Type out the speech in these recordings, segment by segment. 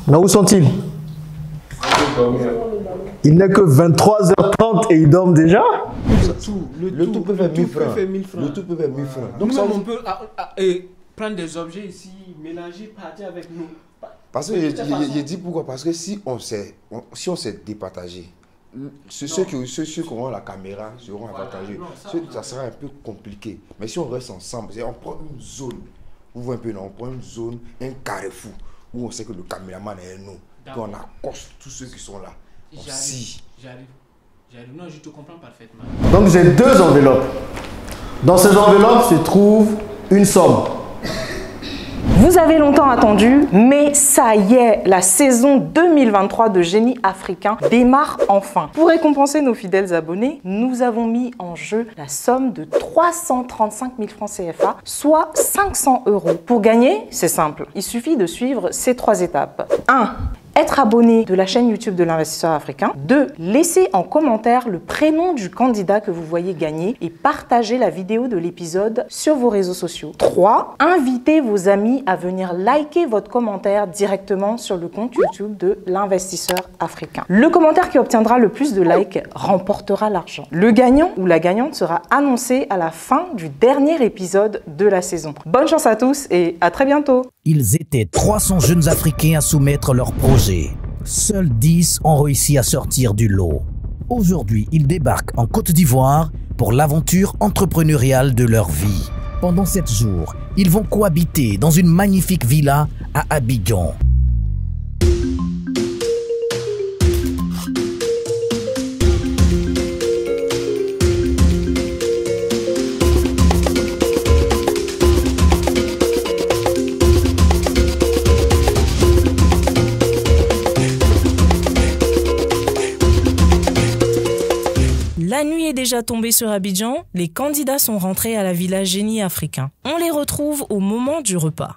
Non, où sont-ils? Il n'est que 23h30 et ils dorment déjà? Le tout peut faire 1000 francs. Le tout peut faire 1000 francs. Donc on peut prendre des objets ici, mélanger, partir avec nous. Parce que je dis pourquoi. Parce que si on s'est départagé, ceux qui auront la caméra seront avantagés. Ça sera un peu compliqué. Mais si on reste ensemble, on prend une zone. Vous voyez un peu, on prend une zone, un carrefour, où on sait que le caméraman est nous. Puis on accoste tous ceux qui sont là. J'arrive. Non, je te comprends parfaitement. Donc j'ai 2 enveloppes. Dans ces enveloppes se trouve une somme. Vous avez longtemps attendu, mais ça y est, la saison 2023 de Génie Africain démarre enfin. Pour récompenser nos fidèles abonnés, nous avons mis en jeu la somme de 335 000 francs CFA, soit 500 €. Pour gagner, c'est simple. Il suffit de suivre ces 3 étapes. 1. Être abonné de la chaîne YouTube de l'investisseur africain. 2. Laisser en commentaire le prénom du candidat que vous voyez gagner et partager la vidéo de l'épisode sur vos réseaux sociaux. 3. Invitez vos amis à venir liker votre commentaire directement sur le compte YouTube de l'investisseur africain. Le commentaire qui obtiendra le plus de likes remportera l'argent. Le gagnant ou la gagnante sera annoncé à la fin du dernier épisode de la saison. Bonne chance à tous et à très bientôt. Ils étaient 300 jeunes Africains à soumettre leur projet. Seuls 10 ont réussi à sortir du lot. Aujourd'hui, ils débarquent en Côte d'Ivoire pour l'aventure entrepreneuriale de leur vie. Pendant 7 jours, ils vont cohabiter dans une magnifique villa à Abidjan. La nuit est déjà tombée sur Abidjan, les candidats sont rentrés à la villa Génie Africain. On les retrouve au moment du repas.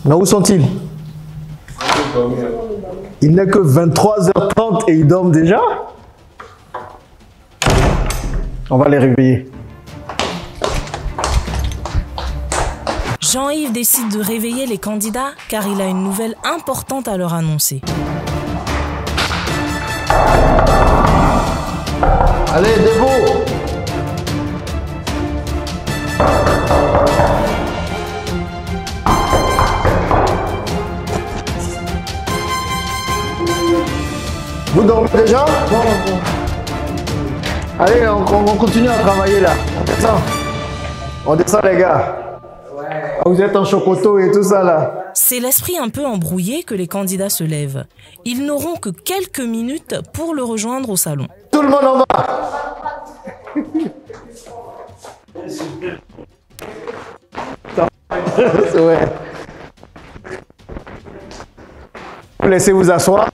Non, où sont-ils? Il n'est que 23h30 et ils dorment déjà? On va les réveiller. Jean-Yves décide de réveiller les candidats car il a une nouvelle importante à leur annoncer. Allez, debout! Vous dormez déjà? Non. Allez, on continue à travailler là. On descend les gars. Ouais. Vous êtes en chocoto et tout ça là. C'est l'esprit un peu embrouillé que les candidats se lèvent. Ils n'auront que quelques minutes pour le rejoindre au salon. Tout le monde en bas. Ouais. Vous laissez vous asseoir.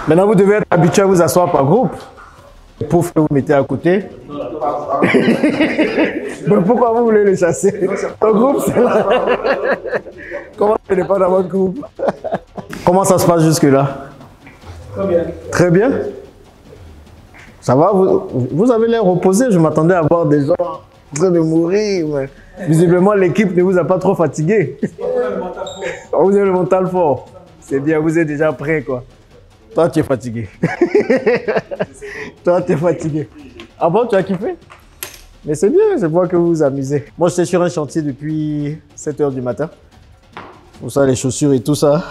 Maintenant, vous devez être habitué à vous asseoir par groupe. Pouf que vous mettez à côté. Mais pourquoi vous voulez les chasser? Ton groupe, c'est là. Comment ce n'est pas dans votre groupe? Comment ça se passe jusque-là? Très bien. Très bien? Ça va? Vous avez l'air reposé. Je m'attendais à voir des gens en train de mourir. Mais visiblement, l'équipe ne vous a pas trop fatigué. Vous avez le mental fort. C'est bien, vous êtes déjà prêt, quoi. Toi, tu es fatigué. Toi, tu es fatigué. Ah bon, tu as kiffé? Mais c'est bien, je vois que vous vous amusez. Moi, j'étais sur un chantier depuis 7 h du matin. Pour ça, les chaussures et tout ça.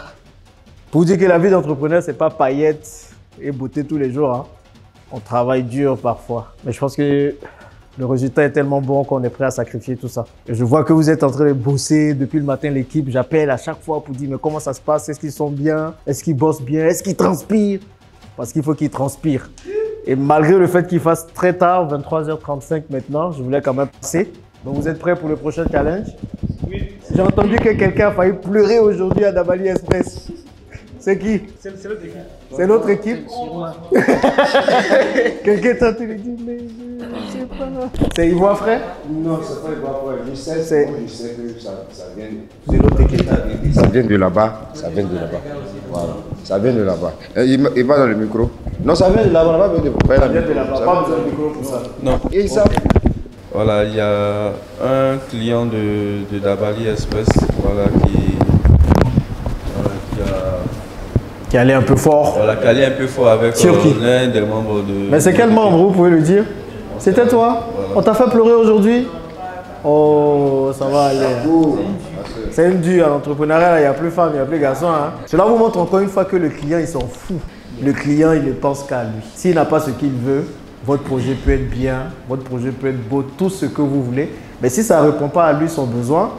Pour vous dire que la vie d'entrepreneur, c'est pas paillettes et beauté tous les jours. Hein. On travaille dur parfois. Mais je pense que le résultat est tellement bon qu'on est prêt à sacrifier tout ça. Et je vois que vous êtes en train de bosser depuis le matin, l'équipe. J'appelle à chaque fois pour dire mais comment ça se passe? Est-ce qu'ils sont bien? Est-ce qu'ils bossent bien? Est-ce qu'ils transpirent? Parce qu'il faut qu'ils transpirent. Et malgré le fait qu'il fasse très tard, 23h35 maintenant, je voulais quand même passer. Donc vous êtes prêts pour le prochain challenge? Oui. J'ai entendu que quelqu'un a failli pleurer aujourd'hui à Dabali Express. C'est qui? C'est l'autre équipe. C'est l'autre équipe? Quelqu'un t'a dit, mais je sais pas. C'est Ivoire Frère? Non, c'est pas Ivoire Frère. Je sais que ça vient de l'autre équipe. Ça vient de là-bas. Ça vient de là-bas. Voilà. Ça vient de là-bas. Il va dans le micro. Non, ça vient de là-bas. Ça vient de là-bas. Pas besoin de micro pour ça. Non. Et ça. Voilà, il y a un client de Dabali Express, voilà, qui allait un peu fort. Voilà, qui allait un peu fort avec l'un des membres de... Mais c'est quel membre, vous pouvez le dire? C'était toi? Voilà. On t'a fait pleurer aujourd'hui? Oh, ça va aller. C'est une dure à l'entrepreneuriat, il n'y a plus femmes, il n'y a plus garçons. Hein. Cela vous montre encore une fois que le client, il s'en fout. Le client, il ne pense qu'à lui. S'il n'a pas ce qu'il veut, votre projet peut être bien, votre projet peut être beau, tout ce que vous voulez. Mais si ça ne répond pas à lui, son besoin,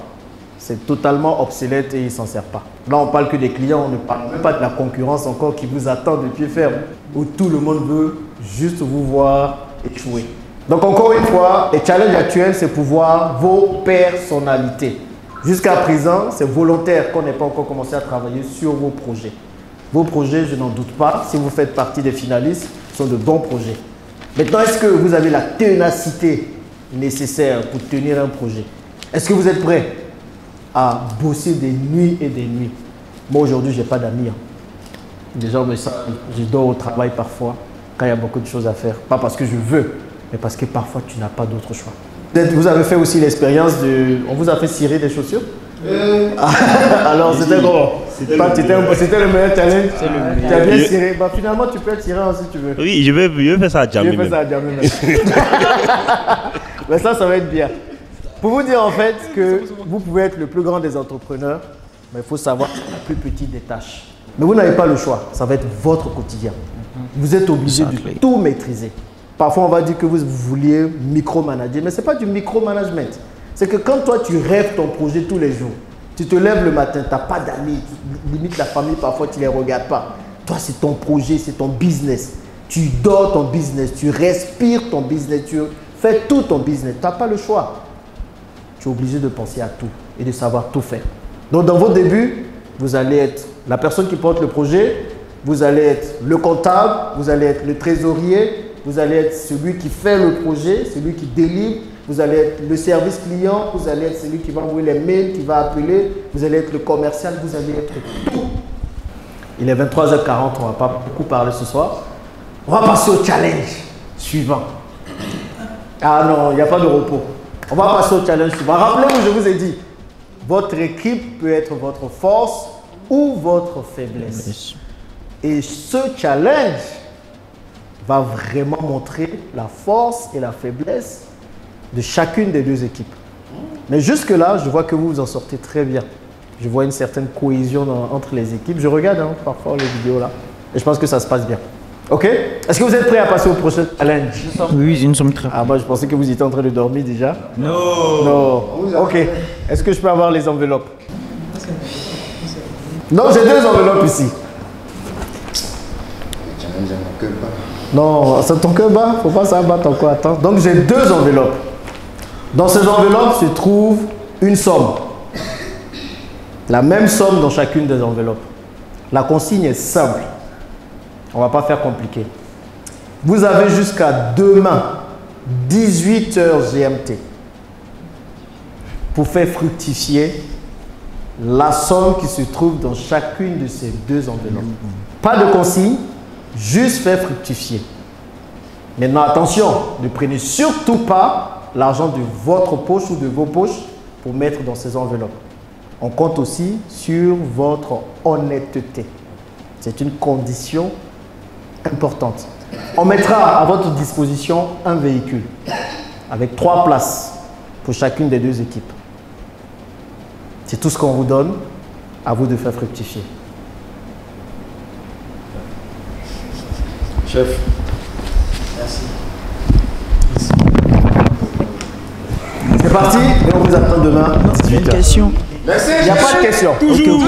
c'est totalement obsolète et il ne s'en sert pas. Là, on ne parle que des clients, on ne parle même pas de la concurrence encore qui vous attend de pied ferme, où tout le monde veut juste vous voir échouer. Donc encore une fois, le challenge actuel, c'est pour voir vos personnalités. Jusqu'à présent, c'est volontaire qu'on n'ait pas encore commencé à travailler sur vos projets. Vos projets, je n'en doute pas, si vous faites partie des finalistes, sont de bons projets. Maintenant, est-ce que vous avez la ténacité nécessaire pour tenir un projet? Est-ce que vous êtes prêt à bosser des nuits et des nuits? Moi, aujourd'hui, je n'ai pas d'amis. Les gens me savent, je dors au travail parfois, quand il y a beaucoup de choses à faire. Pas parce que je veux, mais parce que parfois, tu n'as pas d'autre choix. Vous avez fait aussi l'expérience de... On vous a fait cirer des chaussures? Alors, c'était comment? C'était le meilleur challenge. Tu as bien ciré. Bah, finalement, tu peux tirer si tu veux. Oui, je vais faire ça à Djamé. Je vais faire ça à Djamé. Mais ça va être bien. Pour vous dire en fait que vous pouvez être le plus grand des entrepreneurs, mais il faut savoir la plus petite des tâches. Mais vous n'avez pas le choix. Ça va être votre quotidien. Vous êtes obligé de tout maîtriser. Parfois, on va dire que vous vouliez micromanager, mais ce n'est pas du micromanagement. C'est que quand toi, tu rêves ton projet tous les jours, tu te lèves le matin, tu n'as pas d'amis, limite la famille, parfois tu ne les regardes pas. Toi, c'est ton projet, c'est ton business. Tu dors ton business, tu respires ton business, tu fais tout ton business. Tu n'as pas le choix. Tu es obligé de penser à tout et de savoir tout faire. Donc, dans vos débuts, vous allez être la personne qui porte le projet, vous allez être le comptable, vous allez être le trésorier, vous allez être celui qui fait le projet, celui qui délivre, vous allez être le service client, vous allez être celui qui va envoyer les mails, qui va appeler, vous allez être le commercial, vous allez être tout. Il est 23h40, on ne va pas beaucoup parler ce soir. On va passer au challenge suivant. Ah non, il n'y a pas de repos. On va passer au challenge suivant. Rappelez-vous, je vous ai dit, votre équipe peut être votre force ou votre faiblesse. Et ce challenge va vraiment montrer la force et la faiblesse de chacune des deux équipes. Mais jusque-là, je vois que vous vous en sortez très bien. Je vois une certaine cohésion entre les équipes. Je regarde parfois les vidéos là et je pense que ça se passe bien. Ok? Est-ce que vous êtes prêts à passer au prochain challenge? Oui, nous sommes très prêts. Ah, moi je pensais que vous étiez en train de dormir déjà. Non. Non. Ok. Est-ce que je peux avoir les enveloppes? Non, j'ai deux enveloppes ici. Non, c'est ton cœur bas, faut pas s'abattre encore, attends. Donc j'ai deux enveloppes. Dans ces enveloppes se trouve une somme. La même somme dans chacune des enveloppes. La consigne est simple. On ne va pas faire compliqué. Vous avez jusqu'à demain, 18h GMT, pour faire fructifier la somme qui se trouve dans chacune de ces deux enveloppes. Pas de consigne, juste faire fructifier. Maintenant, attention, ne prenez surtout pas l'argent de votre poche ou de vos poches pour mettre dans ces enveloppes. On compte aussi sur votre honnêteté. C'est une condition importante. On mettra à votre disposition un véhicule avec 3 places pour chacune des deux équipes. C'est tout ce qu'on vous donne. À vous de faire fructifier. Chef. Merci. C'est parti et on vous attend demain. Une question. Merci. Il n'y a pas de question. Toujours.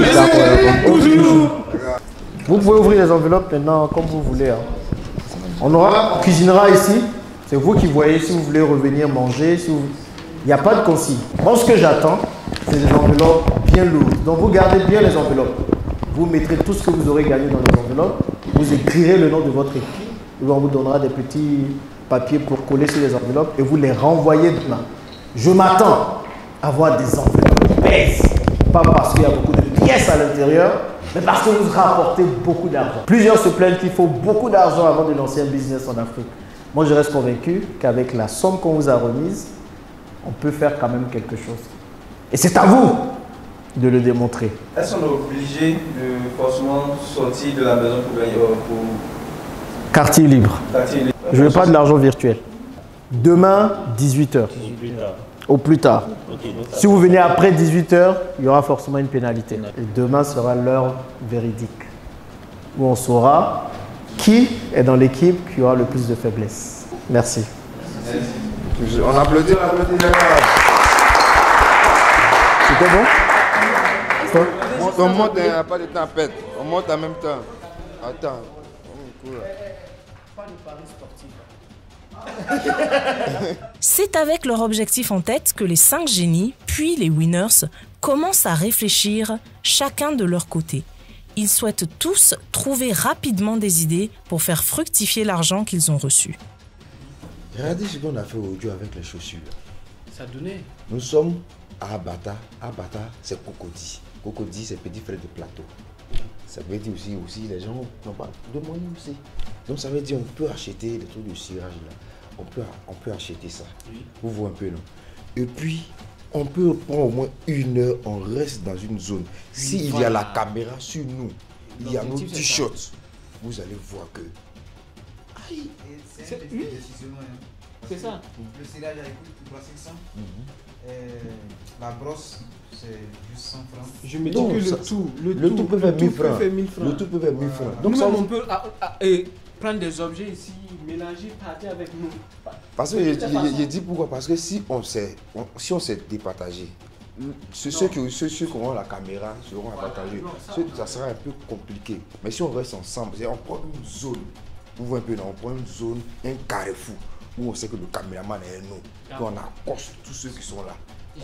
Toujours. Vous pouvez ouvrir les enveloppes maintenant comme vous voulez. Hein. On cuisinera ici. C'est vous qui voyez si vous voulez revenir manger. Si vous... Il n'y a pas de consigne. Moi, ce que j'attends, C'est des enveloppes bien lourdes. Donc vous gardez bien les enveloppes. Vous mettrez tout ce que vous aurez gagné dans les enveloppes. Vous écrirez le nom de votre équipe. Et on vous donnera des petits papiers pour coller sur les enveloppes et vous les renvoyez demain. Je m'attends à voir des enveloppes qui pèsent. Pas parce qu'il y a beaucoup de pièces à l'intérieur, mais parce que vous rapportez beaucoup d'argent. Plusieurs se plaignent qu'il faut beaucoup d'argent avant de lancer un business en Afrique. Moi, je reste convaincu qu'avec la somme qu'on vous a remise, on peut faire quand même quelque chose. Et c'est à vous de le démontrer. Est-ce qu'on est obligé de forcément sortir de la maison pour gagner pour... Quartier libre. Quartier libre. Je ne veux pas de l'argent virtuel. Demain, 18h. Au plus tard. Si vous venez après 18h, il y aura forcément une pénalité. Et demain sera l'heure véridique. Où on saura qui est dans l'équipe qui aura le plus de faiblesse. Merci. On applaudit, C'était bon? On monte, il n'y a pas de temps à perdre. On monte en même temps. Attends. Pas de paris sportif. C'est avec leur objectif en tête que les 5 génies, puis les winners, commencent à réfléchir, chacun de leur côté. Ils souhaitent tous trouver rapidement des idées pour faire fructifier l'argent qu'ils ont reçu. Regardez ce qu'on a fait aujourd'hui avec les chaussures. Ça donnait. Nous sommes à Abata. Abata, c'est Cocody. Cocody, c'est petit frère de plateau. Ça veut dire aussi les gens n'ont pas de moyens aussi. Donc ça veut dire on peut acheter des trucs de cirage là. On peut acheter ça. Oui. Vous voyez un peu, non? Et puis, on peut prendre au moins 1 heure, on reste dans une zone. S'il y a la caméra sur nous, il y a nos t-shirts, vous allez voir que... Aïe. C'est ça. Le cirage à écoute, tu dois 500. La brosse, c'est juste 100 francs. Je me dis que le tout peut faire 1000 francs. Le tout peut faire 1000 francs. Donc ça, on peut prendre des objets ici, mélanger, partir avec nous. Parce que je dis pourquoi. Parce que si on s'est départagé, ceux qui auront la caméra seront avantagés. Ça sera un peu compliqué. Mais si on reste ensemble, on prend une zone. Vous voyez un peu, on prend une zone, un carrefour, où on sait que le caméraman est nous. Puis on accoste tous ceux qui sont là.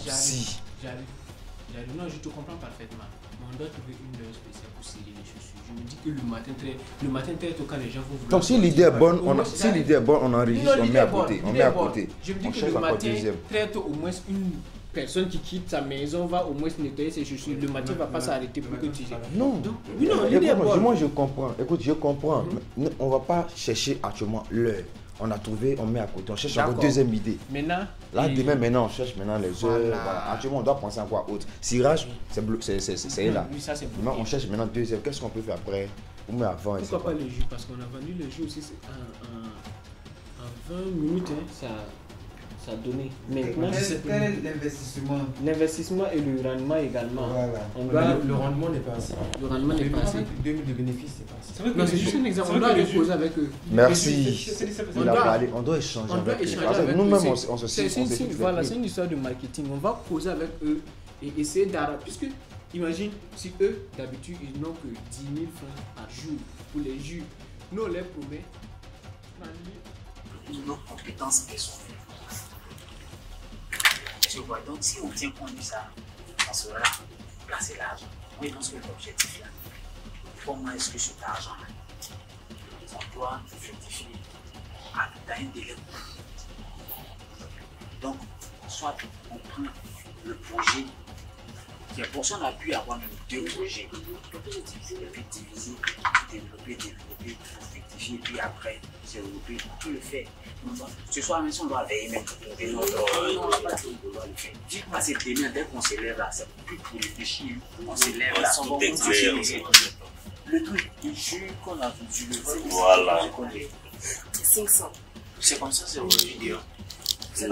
J'arrive. Non, je te comprends parfaitement. Mais on doit trouver une heure spéciale pour serrer les chaussures. Je me dis que le matin très tôt, quand les gens vont vouloir... Donc si l'idée est bonne, on enregistre, on met à côté. On met à côté. Je me dis que le matin très tôt, au moins une personne qui quitte sa maison va au moins nettoyer ses chaussures. Le matin ne va pas s'arrêter pour que tu... Non. Oui, non, l'idée est bonne. Moi je comprends. Écoute, je comprends. On ne va pas chercher actuellement l'heure. On a trouvé, on met à côté, on cherche encore deuxième idée. Maintenant, demain, on cherche maintenant les heures. Voilà. Actuellement, on doit penser à quoi autre. Cirage, c'est là. Oui, ça c'est maintenant, on cherche maintenant deuxième. Qu'est-ce qu'on peut faire après? Ou mais avant. Pourquoi pas les jus? Parce qu'on a vendu les jus aussi en 20 minutes. Ça a donné. Maintenant, quel est l'investissement? L'investissement et le rendement également. Voilà. Le rendement n'est pas assez. Le rendement n'est pas assez. 2000 de bénéfices, c'est pas assez. Non, c'est juste un exemple. On doit aller poser avec eux. Merci. On doit échanger avec eux. Nous-mêmes, on se sait. Voilà, c'est une histoire de marketing. On va poser avec eux et essayer d'arranger. Puisque, imagine, si eux, d'habitude, ils n'ont que 10 000 francs par jour pour les jus. Nous, on les promet. Nos compétences personnelles. Tu vois, donc si on tient compte de ça, on sera placer l'argent. Oui, dans ce que l'objectif là. Comment est-ce que cet argent-là, on doit fructifier dans un délai. Donc, soit on prend le projet, qui est pour ça qu'on a pu avoir 2 projets, et puis diviser, développer, fructifier, puis après développer, tout le faire. Ce soir, même si on doit veiller, même pour trouver notre on doit le faire. Parce que demain, dès qu'on se lève là, c'est plus pour réfléchir. On se lève là, on va continuer. Le truc du jus qu'on a vendu, voilà. 500. C'est comme ça, c'est une vidéo. C'est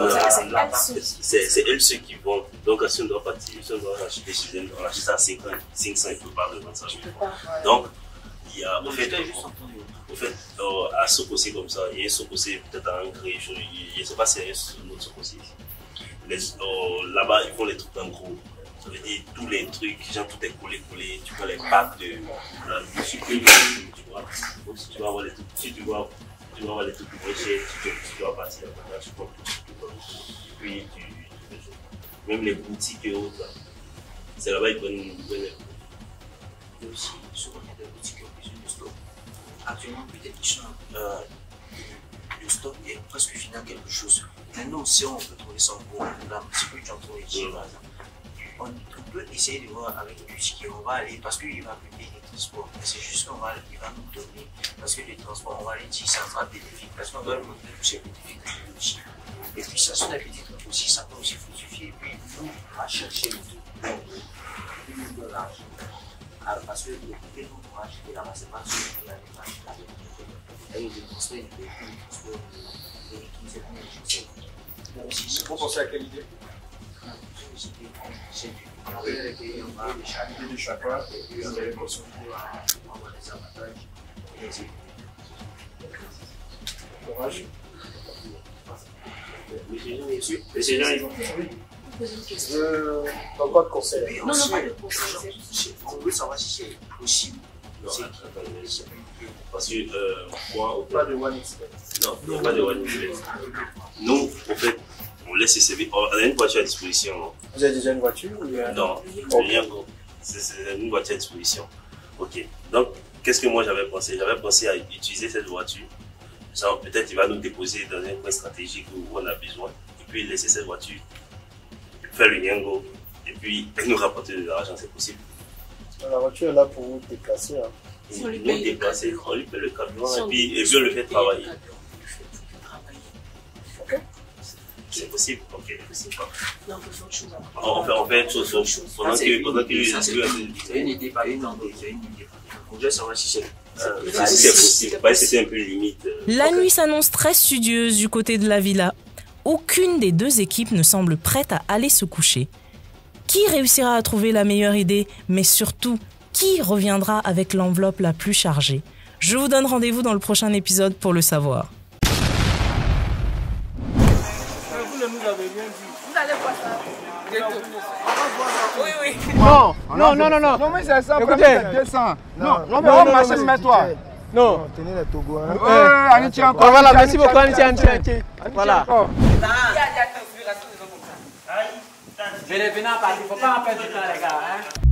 elles ceux qui vendent. Donc, si on doit partir, si on doit acheter chez elles, on achète à 500, il ne peut pas revendre ça. Donc, il y a, au fait, à Sokosé comme ça, il y a un Sokosé peut-être à Ancré, je ne sais pas si il y a un autre Sokosé. Là-bas, ils font les trucs en gros. Ça veut dire tous les trucs, genre tout est collé, tu vois les packs de sucre, tu vois. Donc, si tu vas avoir les trucs, si tu vas avoir les trucs plus chers, tu dois partir là-bas, tu prends tout. Puis même les boutiques et autres. C'est là-bas ils prennent une bonne. Et aussi, souvent il y a des boutiques qui ont besoin de stock. Actuellement, peut-être qu'ils sont. Le stock est presque fini en quelque chose. Maintenant, si on peut trouver ça pour un petit peu de ici, par exemple, on peut essayer de voir avec lui ce qu'on va aller, parce qu'il va payer les transports. C'est juste qu'il va nous donner, parce que les transports, on va aller dire ça sera bénéfique, parce qu'on doit le montrer que c'est bénéfique aussi. Et puis, ça sont des petits trucs aussi, ça peut aussi fructifier. Et puis, nous, on va chercher le tout. Nous, de l'argent. Parce que le côté où on va acheter là-bas, c'est pas celui qui a les marchés. Et il construit une véhicule, il construit une véhicule, c'est Vous pensez à quelle idée? C'est l'idée de chacun, et puis on a l'impression on voit les avantages et les courage. Monsieur Jean, ils vont poser une question. Dans quoi de conseil? Non, pas de conseil. On veut savoir si c'est possible. Parce que moi, pas de one expert. Non, pas de one expert. Nous, en fait, on laisse servir. On a une voiture à disposition. Non? Vous avez déjà une voiture ou Non, rien. C'est une voiture à disposition. Ok. Donc, qu'est-ce que moi j'avais pensé? J'avais pensé à utiliser cette voiture. Genre, peut-être il va nous déposer dans un point stratégique où on a besoin. Et puis laisser cette voiture, faire le Niango. Et puis nous rapporter de l'argent, c'est possible. La voiture est là pour vous déplacer. Hein. Nous déplacer, on lui paie le camion et puis on le fait travailler. Ok. C'est possible, ok. Non, on fait autre chose. On fait autre chose. Pendant que c'est une idée, pas une idée. On doit savoir si c'est possible. C'était un peu limite. La nuit s'annonce très studieuse du côté de la villa. Aucune des deux équipes ne semble prête à aller se coucher. Qui réussira à trouver la meilleure idée, mais surtout, qui reviendra avec l'enveloppe la plus chargée? Je vous donne rendez-vous dans le prochain épisode pour le savoir. Vous ne nous avez rien dit. Vous allez voir ça. Oui, oui. Non. Non, mais c'est ça. Écoutez. 200. Non, mais on marche, mets-toi. Non. Tenez les Togo. Aniti encore. Voilà, merci beaucoup, Aniti. Voilà. Venez à partir, il ne faut pas en perdre du temps, les gars. Hein.